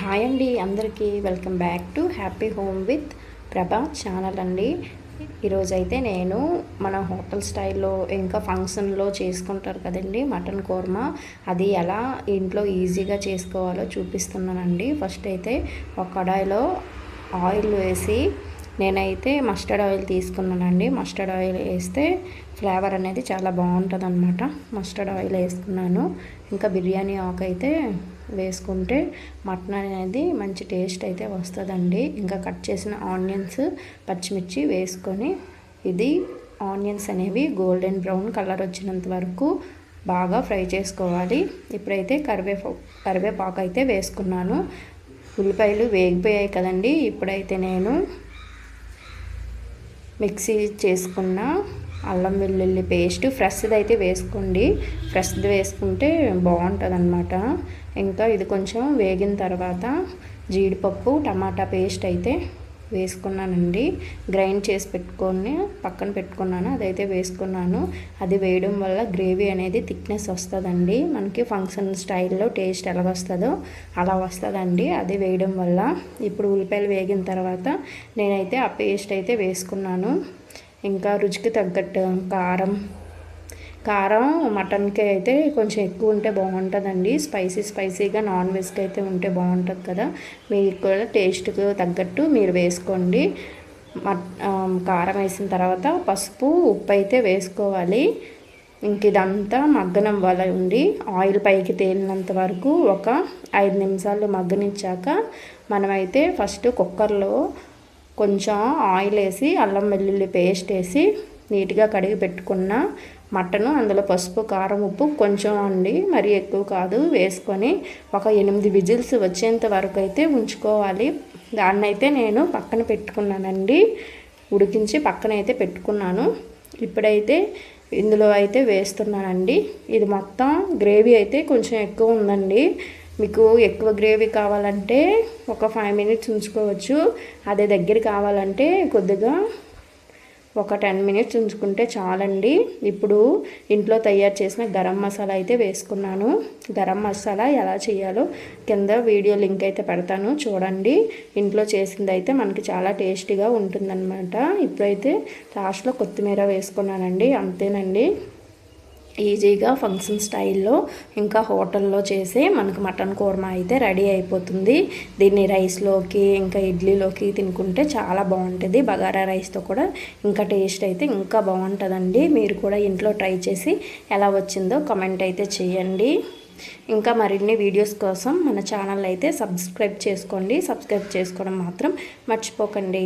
Hi అండి, అందరికీ welcome back to happy home with ప్రభా ఛానల్ అండి. ఈరోజైతే నేను మన హోటల్ స్టైల్లో ఇంకా ఫంక్షన్లో చేసుకుంటారు కదండి మటన్ కోర్మా, అది ఎలా ఇంట్లో ఈజీగా చేసుకోవాలో చూపిస్తున్నానండి. ఫస్ట్ అయితే ఒక కడాయిలో ఆయిల్ వేసి నేనైతే మస్టర్డ్ ఆయిల్ తీసుకున్నానండి. మస్టర్డ్ ఆయిల్ వేస్తే ఫ్లేవర్ అనేది చాలా బాగుంటుంది అనమాట. మస్టర్డ్ ఆయిల్ వేసుకున్నాను. ఇంకా బిర్యానీ ఆకు అయితే వేసుకుంటే మటన్ అనేది మంచి టేస్ట్ అయితే వస్తుందండి. ఇంకా కట్ చేసిన ఆనియన్స్, పచ్చిమిర్చి వేసుకొని ఇది ఆనియన్స్ అనేవి గోల్డెన్ బ్రౌన్ కలర్ వచ్చినంత వరకు బాగా ఫ్రై చేసుకోవాలి. ఇప్పుడైతే కరివేపాకు అయితే వేసుకున్నాను. ఉల్లిపాయలు వేగిపోయాయి కదండి. ఇప్పుడైతే నేను మిక్సీ చేసుకున్న అల్లం వెల్లుల్లి పేస్ట్ ఫ్రెష్ది అయితే వేసుకోండి. ఫ్రెష్ది వేసుకుంటే బాగుంటుంది అన్నమాట. ఇంకా ఇది కొంచెం వేగిన తర్వాత జీడిపప్పు టమాటా పేస్ట్ అయితే వేసుకున్నానండి. గ్రైండ్ చేసి పెట్టుకొని పక్కన పెట్టుకున్నాను, అదైతే వేసుకున్నాను. అది వేయడం వల్ల గ్రేవీ అనేది థిక్నెస్ వస్తుందండి. మనకి ఫంక్షన్ స్టైల్లో టేస్ట్ ఎలా వస్తుందో అలా వస్తుందండి అది వేయడం వల్ల. ఇప్పుడు ఉల్లిపాయలు వేగిన తర్వాత నేనైతే ఆ పేస్ట్ అయితే వేసుకున్నాను. ఇంకా రుచికి తగ్గట్టు కారం మటన్కి అయితే కొంచెం ఎక్కువ ఉంటే బాగుంటుందండి. స్పైసీగా నాన్ వెజ్కి అయితే ఉంటే బాగుంటుంది కదా. మీకు కూడా టేస్ట్కి తగ్గట్టు మీరు వేసుకోండి. కారం వేసిన తర్వాత పసుపు, ఉప్పు అయితే వేసుకోవాలి. ఇంక ఇదంతా మగ్గనం వల్ల ఉండి ఆయిల్ పైకి తేలినంత వరకు ఒక 5 నిమిషాలు మగ్గనిచ్చాక మనమైతే ఫస్ట్ కుక్కర్లో కొంచెం ఆయిల్ వేసి అల్లం వెల్లుల్లి పేస్ట్ వేసి నీట్గా కడిగి పెట్టుకున్న మటను, అందులో పసుపు, కారం, ఉప్పు కొంచెం అండి, మరీ ఎక్కువ కాదు, వేసుకొని ఒక 8 విజిల్స్ వచ్చేంత వరకు అయితే ఉంచుకోవాలి. దాన్ని అయితే నేను పక్కన పెట్టుకున్నానండి. ఉడికించి పక్కన అయితే పెట్టుకున్నాను. ఇప్పుడైతే ఇందులో అయితే వేస్తున్నానండి. ఇది మొత్తం గ్రేవీ అయితే కొంచెం ఎక్కువ ఉందండి. మీకు ఎక్కువ గ్రేవీ కావాలంటే ఒక 5 మినిట్స్ ఉంచుకోవచ్చు. అదే దగ్గర కావాలంటే కొద్దిగా ఒక 10 మినిట్స్ ఉంచుకుంటే చాలండి. ఇప్పుడు ఇంట్లో తయారు చేసిన గరం మసాలా అయితే వేసుకున్నాను. గరం మసాలా ఎలా చేయాలో కింద వీడియో లింక్ అయితే పెడతాను, చూడండి. ఇంట్లో చేసింది అయితే మనకి చాలా టేస్టీగా ఉంటుందన్నమాట. ఇప్పుడైతే లాస్ట్లో కొత్తిమీర వేసుకున్నానండి. అంతేనండి, ఈజీగా ఫంక్షన్ స్టైల్లో ఇంకా హోటల్లో చేసే మనకు మటన్ కోర్మా అయితే రెడీ అయిపోతుంది. దీన్ని రైస్లోకి ఇంకా ఇడ్లీలోకి తినుకుంటే చాలా బాగుంటుంది. బగారా రైస్తో కూడా ఇంకా టేస్ట్ అయితే ఇంకా బాగుంటుందండి. మీరు కూడా ఇంట్లో ట్రై చేసి ఎలా వచ్చిందో కామెంట్ అయితే చేయండి. ఇంకా మరిన్ని వీడియోస్ కోసం మన ఛానల్ అయితే సబ్స్క్రైబ్ చేసుకోండి. సబ్స్క్రైబ్ చేసుకోవడం మాత్రం మర్చిపోకండి.